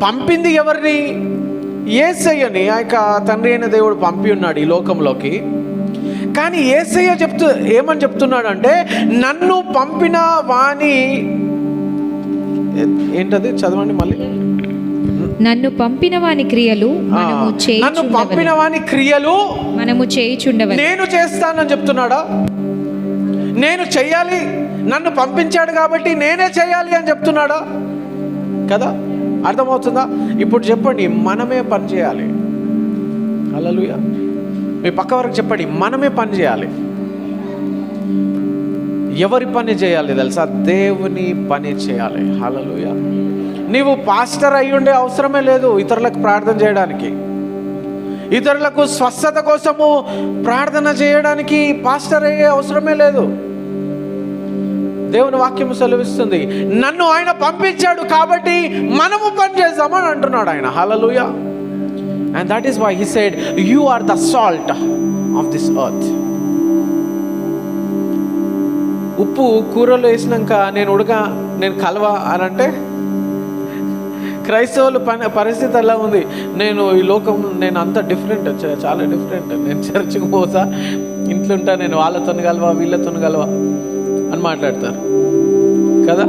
పంపింది ఎవరిని? యేసయ్యని. ఆ యొక్క తండ్రి అయిన దేవుడు పంపి ఉన్నాడు ఈ లోకంలోకి. కానీ యేసయ్య ఏమని చెప్తున్నాడంటే, నన్ను పంపిన వాని ఏంటది చదవండి మళ్ళీ. నన్ను పంపిన వాని క్రియలు మనము చేయుచుండవలెను. నేను చేస్తానని చెప్తున్నాడా? నేను చెయ్యాలి, నన్ను పంపించాడు కాబట్టి నేనే చేయాలి అని చెప్తున్నాడా? కదా, అర్థమవుతుందా? ఇప్పుడు చెప్పండి, మనమే పని చేయాలి. హల్లెలూయా. మీ పక్క వరకు చెప్పండి, మనమే పని చేయాలి. ఎవరి పని చేయాలి తెలుసా? దేవుని పని చేయాలి. హల్లెలూయా. నీవు పాస్టర్ అయ్యుండే అవసరమే లేదు ఇతరులకు ప్రార్థన చేయడానికి. ఇతరులకు స్వస్థత కోసము ప్రార్థన చేయడానికి పాస్టర్ అయ్యే అవసరమే లేదు. దేవుని వాక్యం సెలవిస్తుంది, నన్ను ఆయన పంపించాడు కాబట్టి మనము పని చేద్దామని అంటున్నాడు ఆయన. హల్లెలూయా. And that is why he said, you are the salt of this earth. ఉప్పు కూరలో వేసినాక నేను కలవ అని అంటే, క్రైస్తవుల పరిస్థితి ఎలా ఉంది? నేను ఈ లోకం, నేను అంత డిఫరెంట్, చాలా డిఫరెంట్. నేను చర్చికి పోతా, ఇంట్లో ఉంటా, నేను వాళ్ళతో కలవా వీళ్ళతో కలవా అని మాట్లాడతారు కదా.